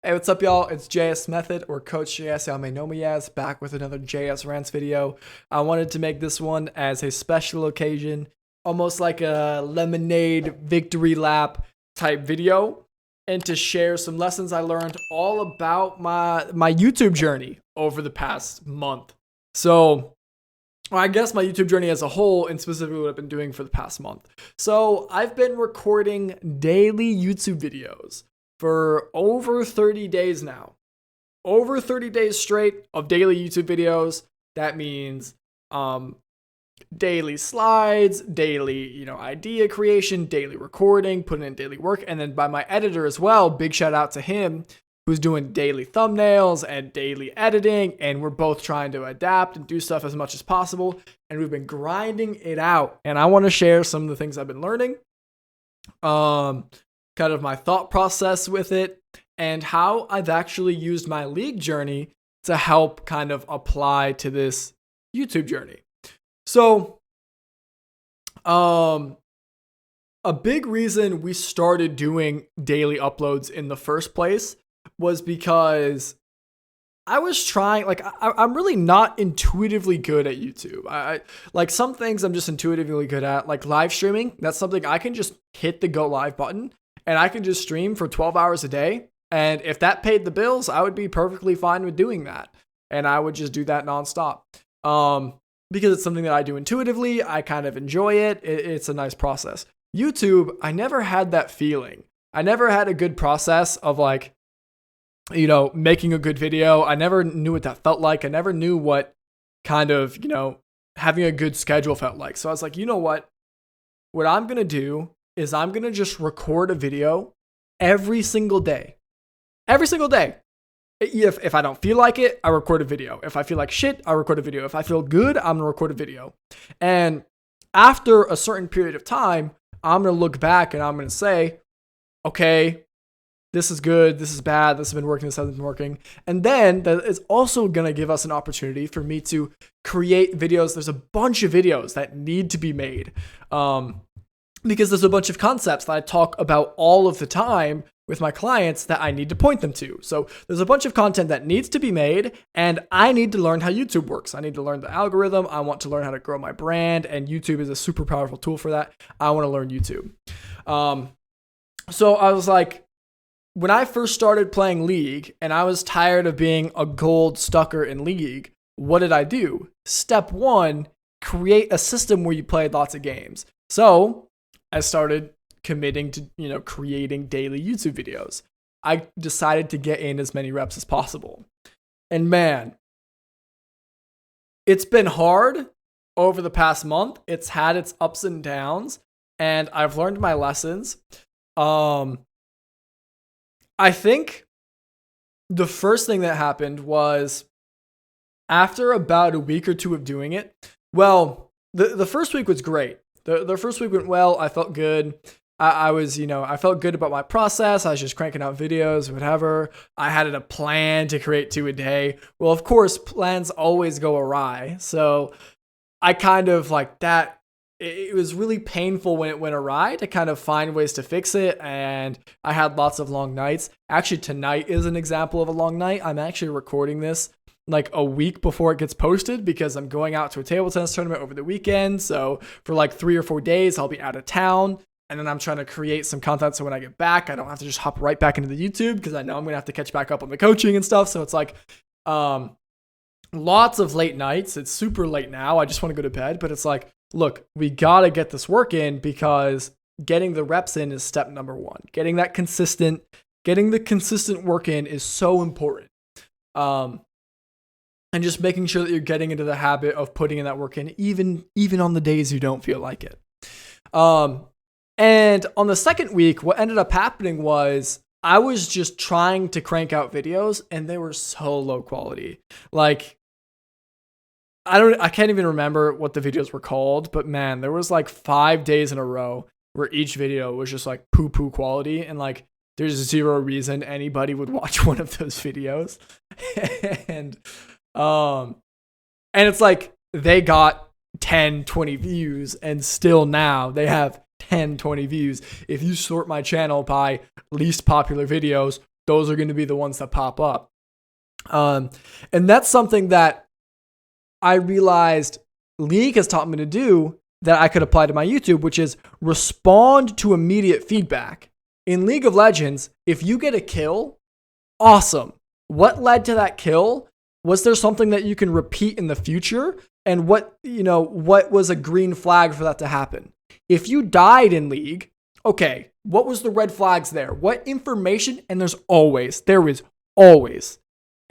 Hey, what's up, y'all? It's JS Method, or Coach JS, y'all may know me as, back with another JsRants video. I wanted to make this one as a special occasion, almost like a lemonade victory lap type video, and to share some lessons I learned all about my YouTube journey over the past month. So, I guess my YouTube journey as a whole, and specifically what I've been doing for the past month. So, I've been recording daily YouTube videos for over 30 days now. Over 30 days straight of daily YouTube videos. That means daily slides, daily, idea creation, daily recording, putting in daily work, and then by my editor as well. Big shout out to him, who's doing daily thumbnails and daily editing, and we're both trying to adapt and do stuff as much as possible, and we've been grinding it out. And I want to share some of the things I've been learning, kind of my thought process with it, and how I've actually used my league journey to help kind of apply to this YouTube journey. So, a big reason we started doing daily uploads in the first place was because I was trying, I'm really not intuitively good at YouTube. I like some things I'm just intuitively good at, like live streaming. That's something I can just hit the go live button and I can just stream for 12 hours a day. And if that paid the bills, I would be perfectly fine with doing that. And I would just do that nonstop. Because it's something that I do intuitively. I kind of enjoy it. It's a nice process. YouTube, I never had that feeling. I never had a good process of making a good video. I never knew what that felt like. I never knew what kind of, having a good schedule felt like. So I was like, you know what? What I'm going to do is I'm going to just record a video every single day. Every single day. If I don't feel like it, I record a video. If I feel like shit, I record a video. If I feel good, I'm going to record a video. And after a certain period of time, I'm going to look back and I'm going to say, okay, this is good, this is bad, this has been working, this hasn't been working. And then that is also going to give us an opportunity for me to create videos. There's a bunch of videos that need to be made. Because there's a bunch of concepts that I talk about all of the time with my clients that I need to point them to. So there's a bunch of content that needs to be made, and I need to learn how YouTube works. I need to learn the algorithm. I want to learn how to grow my brand, and YouTube is a super powerful tool for that. I want to learn YouTube. So I was like, when I first started playing League and I was tired of being a gold stucker in League, what did I do? Step one, create a system where you play lots of games. So I started committing to, creating daily YouTube videos. I decided to get in as many reps as possible. And man, it's been hard over the past month. It's had its ups and downs, and I've learned my lessons. I think the first thing that happened was after about a week or two of doing it, well, the first week was great. The first week went well. I felt good. I felt good about my process. I was just cranking out videos, whatever. I had a plan to create 2 a day. Well, of course, plans always go awry. So I kind of like that. It was really painful when it went awry to kind of find ways to fix it. And I had lots of long nights. Actually, tonight is an example of a long night. I'm actually recording this like a week before it gets posted because I'm going out to a table tennis tournament over the weekend. So for like 3 or 4 days, I'll be out of town. And then I'm trying to create some content so when I get back, I don't have to just hop right back into the YouTube because I know I'm going to have to catch back up on the coaching and stuff. So it's like lots of late nights. It's super late now. I just want to go to bed. But it's like, look, we got to get this work in because getting the reps in is step number 1. Getting the consistent work in is so important. And just making sure that you're getting into the habit of putting in that work in, even on the days you don't feel like it. And on the second week, what ended up happening was I was just trying to crank out videos and they were so low quality. Like, I can't even remember what the videos were called, but man, there was like 5 days in a row where each video was just like poo quality. And like, there's zero reason anybody would watch one of those videos. And it's like they got 10, 20 views and still now they have 10, 20 views. If you sort my channel by least popular videos, those are going to be the ones that pop up. And that's something that I realized League has taught me to do that I could apply to my YouTube, which is respond to immediate feedback. In League of Legends, if you get a kill, awesome. What led to that kill? Was there something that you can repeat in the future? And what was a green flag for that to happen? If you died in League, okay, what was the red flags there? What information? And there is always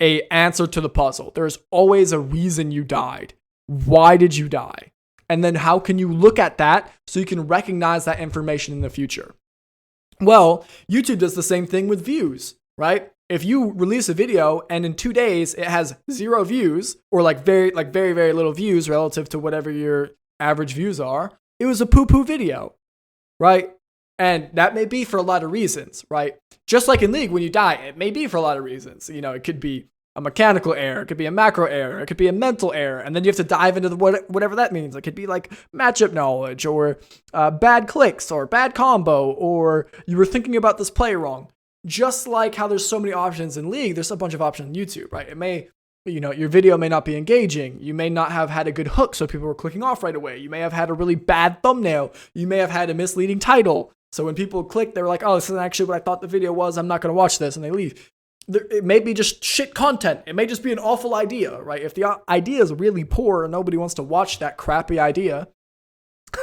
a answer to the puzzle. There's always a reason you died. Why did you die? And then how can you look at that so you can recognize that information in the future? Well, YouTube does the same thing with views, right? If you release a video and in 2 days it has 0 views or very, very little views relative to whatever your average views are, it was a poo-poo video, right? And that may be for a lot of reasons, right? Just like in League, when you die, it may be for a lot of reasons. It could be a mechanical error, it could be a macro error, it could be a mental error, and then you have to dive into whatever that means. It could be like matchup knowledge, or bad clicks, or bad combo, or you were thinking about this play wrong. Just like how there's so many options in League, there's a bunch of options on YouTube, right? It may, your video may not be engaging. You may not have had a good hook, so people were clicking off right away. You may have had a really bad thumbnail. You may have had a misleading title. So when people click, they're like, oh, this isn't actually what I thought the video was. I'm not going to watch this, and they leave. It may be just shit content. It may just be an awful idea, right? If the idea is really poor and nobody wants to watch that crappy idea,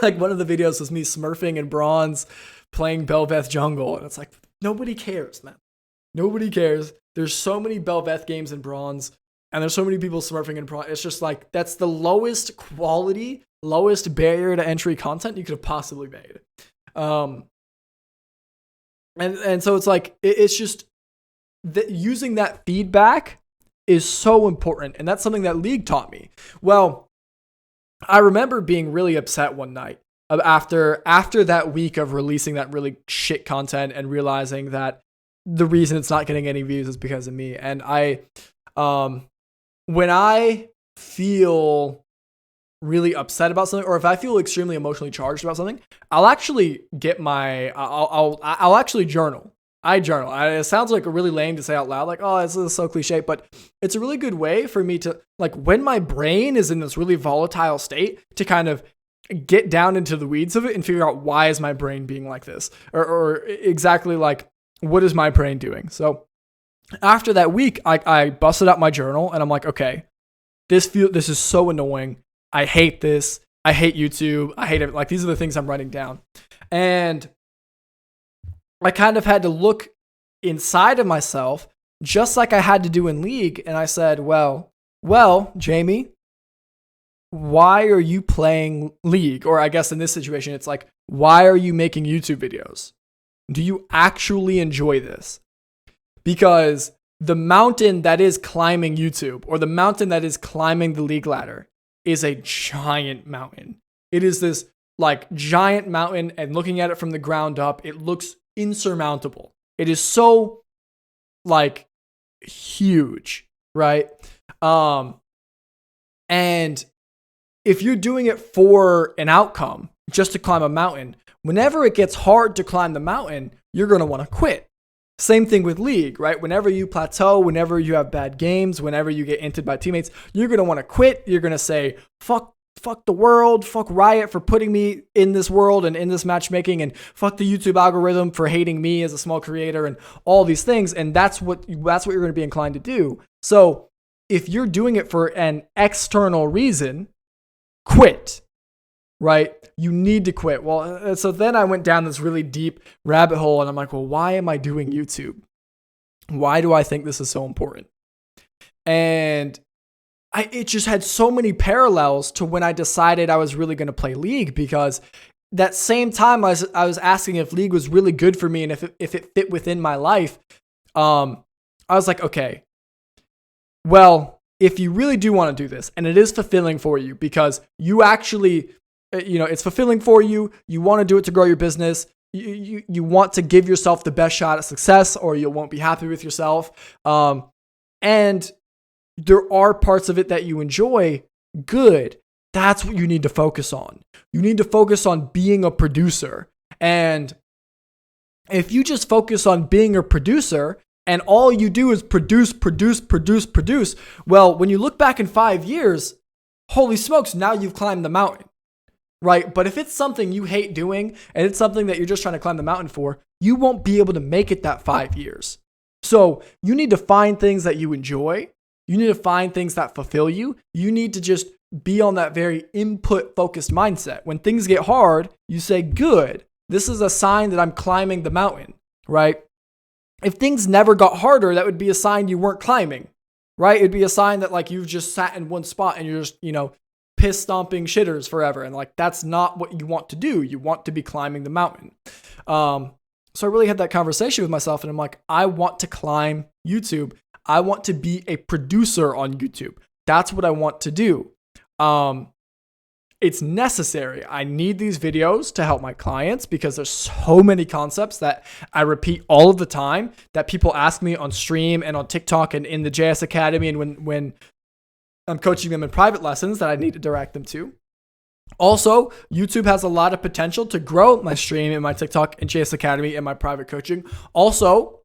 like one of the videos was me smurfing in bronze, playing Belveth jungle, and it's like, nobody cares, man. Nobody cares. There's so many Belveth games in bronze, and there's so many people smurfing in bronze. It's just like, that's the lowest quality, lowest barrier to entry content you could have possibly made. And so it's like, it's just, using that feedback is so important. And that's something that League taught me. Well, I remember being really upset one night after that week of releasing that really shit content and realizing that the reason it's not getting any views is because of me. And when I feel really upset about something, or if I feel extremely emotionally charged about something, I'll actually I'll actually journal. I journal. It sounds like really lame to say out loud, like, oh, this is so cliche, but it's a really good way for me to, like, when my brain is in this really volatile state, to kind of get down into the weeds of it and figure out, why is my brain being like this? Or exactly, like, what is my brain doing? So after that week, I busted out my journal and I'm like, okay, this is so annoying. I hate this. I hate YouTube. I hate it. Like, these are the things I'm writing down. And I kind of had to look inside of myself, just like I had to do in League. And I said, well, Jamie, why are you playing League? Or I guess in this situation, it's like, why are you making YouTube videos? Do you actually enjoy this? Because the mountain that is climbing YouTube, or the mountain that is climbing the League ladder, is a giant mountain. It is this like giant mountain, and looking at it from the ground up, it looks insurmountable. It is so like huge, right? And if you're doing it for an outcome, just to climb a mountain, whenever it gets hard to climb the mountain, you're going to want to quit. Same thing with League, right? Whenever you plateau, whenever you have bad games, whenever you get inted by teammates, you're going to want to quit. You're going to say, fuck the world, fuck Riot for putting me in this world and in this matchmaking, and fuck the YouTube algorithm for hating me as a small creator, and all these things. And that's what you're going to be inclined to do. So if you're doing it for an external reason, quit, right? You need to quit. Well, so then I went down this really deep rabbit hole, and I'm like, well, why am I doing YouTube? Why do I think this is so important? And it just had so many parallels to when I decided I was really going to play League, because that same time I was asking if League was really good for me and if it fit within my life. I was like, okay, well, if you really do want to do this, and it is fulfilling for you because you actually, it's fulfilling for you. You want to do it to grow your business. You want to give yourself the best shot at success, or you won't be happy with yourself. And there are parts of it that you enjoy. Good. That's what you need to focus on. You need to focus on being a producer. And if you just focus on being a producer And all you do is produce, produce, produce, produce. Well, when you look back in 5 years, holy smokes, now you've climbed the mountain, right? But if it's something you hate doing and it's something that you're just trying to climb the mountain for, you won't be able to make it that 5 years. So you need to find things that you enjoy. You need to find things that fulfill you. You need to just be on that very input focused mindset. When things get hard, you say, good, this is a sign that I'm climbing the mountain, right? If things never got harder, that would be a sign you weren't climbing, right? It'd be a sign that like you've just sat in one spot and you're just, piss stomping shitters forever. And like, that's not what you want to do. You want to be climbing the mountain. So I really had that conversation with myself and I'm like, I want to climb YouTube. I want to be a producer on YouTube. That's what I want to do. It's necessary. I need these videos to help my clients because there's so many concepts that I repeat all of the time that people ask me on stream and on TikTok and in the JS Academy and when I'm coaching them in private lessons that I need to direct them to. Also, YouTube has a lot of potential to grow my stream and my TikTok and JS Academy and my private coaching. Also,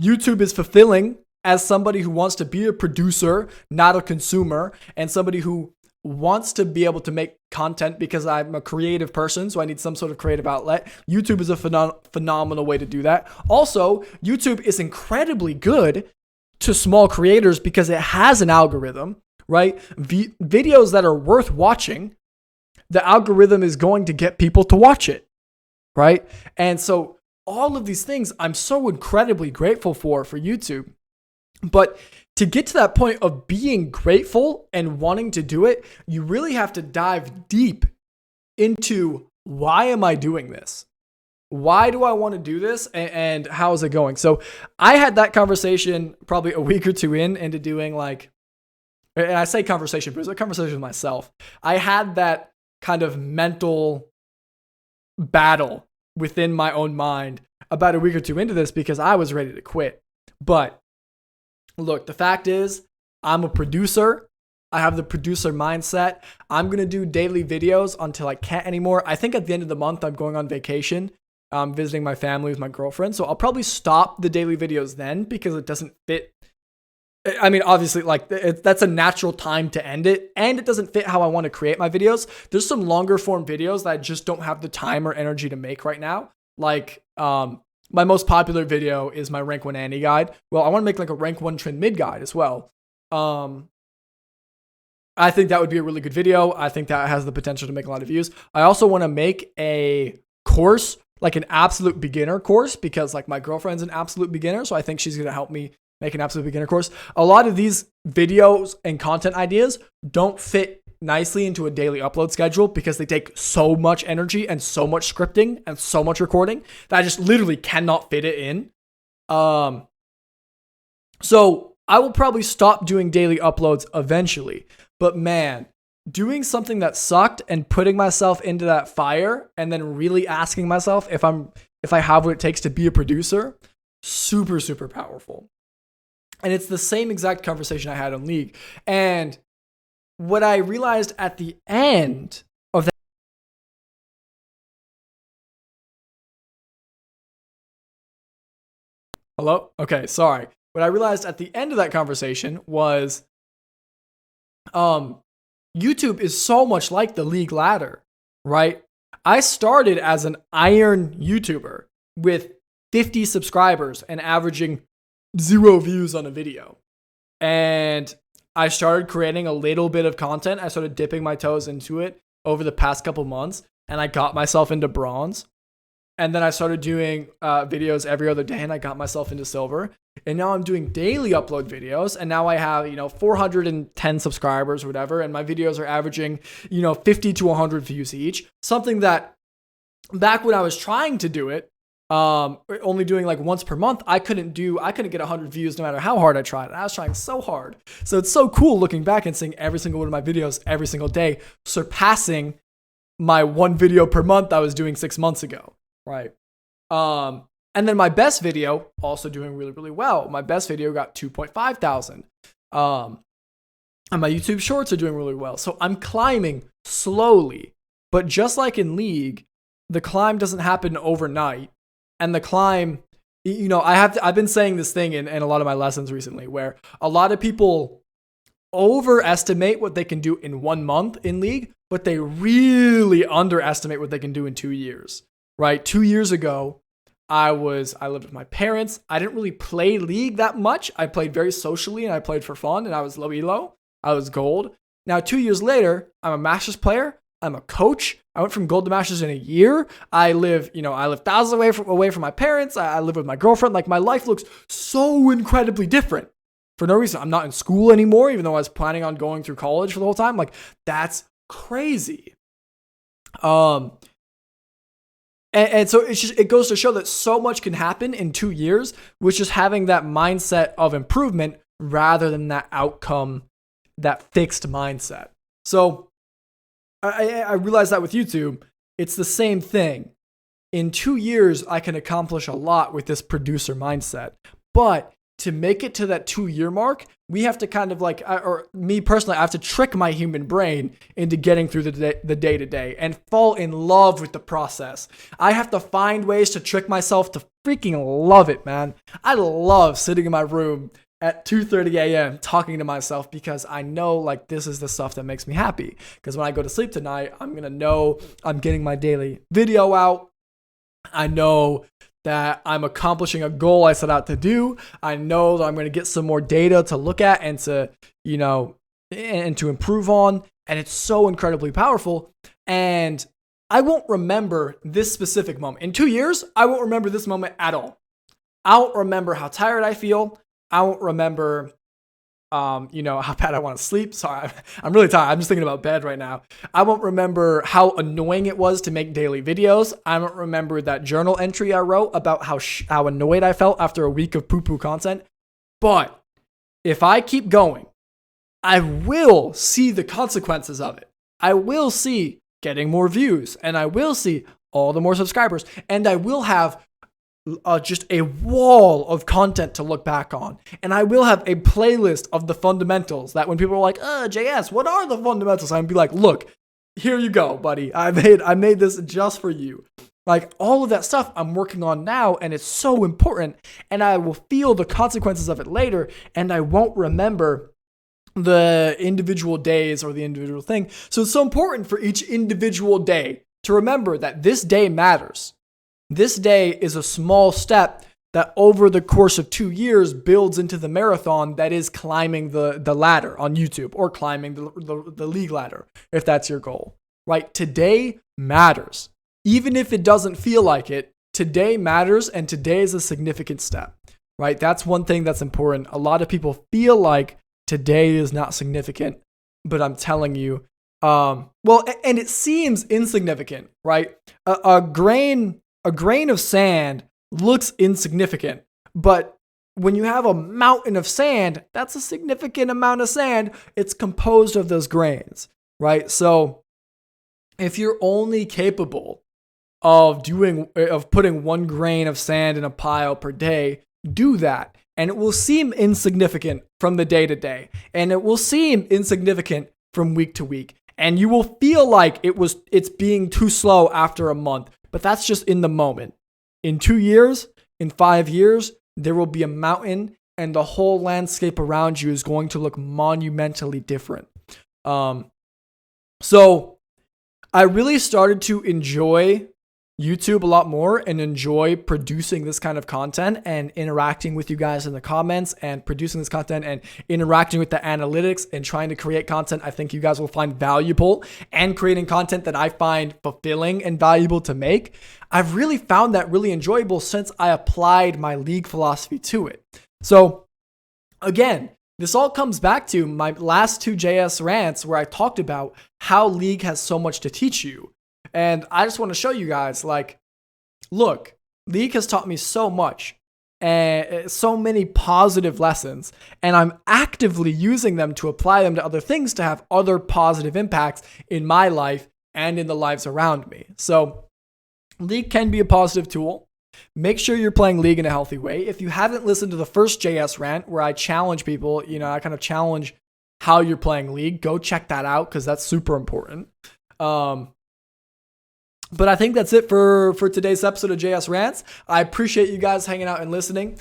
YouTube is fulfilling as somebody who wants to be a producer, not a consumer, and somebody who wants to be able to make content because I'm a creative person, so I need some sort of creative outlet. YouTube is a phenomenal way to do that. Also, YouTube is incredibly good to small creators because it has an algorithm, right? Videos that are worth watching, the algorithm is going to get people to watch it, right? And so all of these things I'm so incredibly grateful for YouTube. But to get to that point of being grateful and wanting to do it, you really have to dive deep into why am I doing this? Why do I want to do this? And how is it going? So I had that conversation probably a week or two into doing like, and I say conversation, but it was a conversation with myself. I had that kind of mental battle within my own mind about a week or two into this because I was ready to quit. But look, the fact is, I'm a producer. I have the producer mindset. I'm going to do daily videos until I can't anymore. I think at the end of the month, I'm going on vacation, visiting my family with my girlfriend. So I'll probably stop the daily videos then because it doesn't fit. I mean, obviously, like that's a natural time to end it. And it doesn't fit how I want to create my videos. There's some longer form videos that I just don't have the time or energy to make right now. Like, my most popular video is my rank 1 Annie guide. Well, I want to make like a rank 1 TRYND mid guide as well. I think that would be a really good video. I think that has the potential to make a lot of views. I also want to make a course, like an absolute beginner course, because like my girlfriend's an absolute beginner. So I think she's going to help me make an absolute beginner course. A lot of these videos and content ideas don't fit nicely into a daily upload schedule because they take so much energy and so much scripting and so much recording that I just literally cannot fit it in. So I will probably stop doing daily uploads eventually, but man, doing something that sucked and putting myself into that fire and then really asking myself if I have what it takes to be a producer, super, super powerful. And it's the same exact conversation I had on League. And what I realized at the end of that. Hello? Okay, sorry. What I realized at the end of that conversation was YouTube is so much like the League ladder, right? I started as an iron YouTuber with 50 subscribers and averaging 0 views on a video. And I started creating a little bit of content. I started dipping my toes into it over the past couple months, and I got myself into bronze. And then I started doing videos every other day, and I got myself into silver. And now I'm doing daily upload videos, and now I have 410 subscribers or whatever, and my videos are averaging 50 to 100 views each. Something that back when I was trying to do it, only doing like once per month, I couldn't get 100 views no matter how hard I tried. I was trying so hard. So it's so cool looking back and seeing every single one of my videos every single day surpassing my 1 video per month I was doing 6 months ago, right? And then my best video also doing really, really well. My best video got 2.5 thousand. And my YouTube shorts are doing really well. So I'm climbing slowly, but just like in League, the climb doesn't happen overnight. And the climb I've been saying this thing in a lot of my lessons recently where a lot of people overestimate what they can do in 1 month in League, but they really underestimate what they can do in 2 years, right? 2 years ago, I lived with my parents. I didn't really play League that much. I played very socially and I played for fun, and I was low elo. I was gold. Now, 2 years later, I'm a Masters player. I'm a coach. I went from gold to Masters in a year. I live thousands away from my parents. I live with my girlfriend. Like, my life looks so incredibly different for no reason. I'm not in school anymore, even though I was planning on going through college for the whole time. Like, that's crazy. And so it goes to show that so much can happen in 2 years with just having that mindset of improvement rather than that outcome, that fixed mindset. So I realized that with YouTube, it's the same thing. In 2 years, I can accomplish a lot with this producer mindset. But to make it to that 2-year mark, we have to kind of or me personally, I have to trick my human brain into getting through the day-to-day and fall in love with the process. I have to find ways to trick myself to freaking love it, man. I love sitting in my room at 2:30 a.m. talking to myself because I know this is the stuff that makes me happy. Because when I go to sleep tonight, I'm going to know I'm getting my daily video out. I know that I'm accomplishing a goal I set out to do. I know that I'm going to get some more data to look at and to, and to improve on. And it's so incredibly powerful. And I won't remember this specific moment. In 2 years, I won't remember this moment at all. I won't remember how tired I feel. I won't remember, how bad I want to sleep. Sorry, I'm really tired. I'm just thinking about bed right now. I won't remember how annoying it was to make daily videos. I won't remember that journal entry I wrote about how annoyed I felt after a week of poo-poo content. But if I keep going, I will see the consequences of it. I will see getting more views, and I will see all the more subscribers, and I will have just a wall of content to look back on. And I will have a playlist of the fundamentals that when people are like, JS, what are the fundamentals? I'm be like, look, here you go, buddy. I made this just for you. All of that stuff I'm working on now, and it's so important, and I will feel the consequences of it later, and I won't remember the individual days or the individual thing. So it's so important for each individual day to remember that this day matters. This day is a small step that over the course of 2 years builds into the marathon that is climbing the ladder on YouTube or climbing the league ladder, if that's your goal, right? Today matters. Even if it doesn't feel like it, today matters, and today is a significant step, right? That's one thing that's important. A lot of people feel like today is not significant, but I'm telling you, and it seems insignificant, right? A grain of sand looks insignificant, but when you have a mountain of sand, that's a significant amount of sand. It's composed of those grains, right? So if you're only capable of putting 1 grain of sand in a pile per day, do that. And it will seem insignificant from the day to day, and it will seem insignificant from week to week. And you will feel like it's being too slow after a month. But that's just in the moment. In 2 years, in 5 years, there will be a mountain, and the whole landscape around you is going to look monumentally different. So I really started to enjoy YouTube a lot more and enjoy producing this kind of content and interacting with you guys in the comments and producing this content and interacting with the analytics and trying to create content I think you guys will find valuable and creating content that I find fulfilling and valuable to make. I've really found that really enjoyable since I applied my league philosophy to it. So again, this all comes back to my last 2 JsRants where I talked about how league has so much to teach you. And I just want to show you guys, look, League has taught me so much and so many positive lessons, and I'm actively using them to apply them to other things to have other positive impacts in my life and in the lives around me. So League can be a positive tool. Make sure you're playing League in a healthy way. If you haven't listened to the first JsRant where I challenge people, I kind of challenge how you're playing League, go check that out because that's super important. But I think that's it for today's episode of JS Rants. I appreciate you guys hanging out and listening.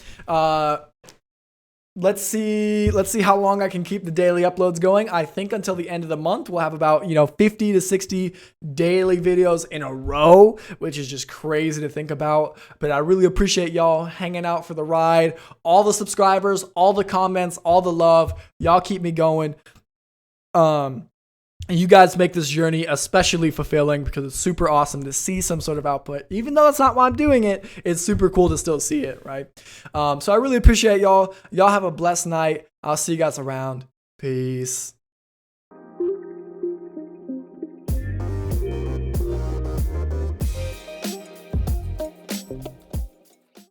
Let's see how long I can keep the daily uploads going. I think until the end of the month, we'll have about 50 to 60 daily videos in a row, which is just crazy to think about. But I really appreciate y'all hanging out for the ride. All the subscribers, all the comments, all the love. Y'all keep me going. You guys make this journey especially fulfilling because it's super awesome to see some sort of output. Even though it's not why I'm doing it, it's super cool to still see it, right? So I really appreciate y'all. Y'all have a blessed night. I'll see you guys around. Peace.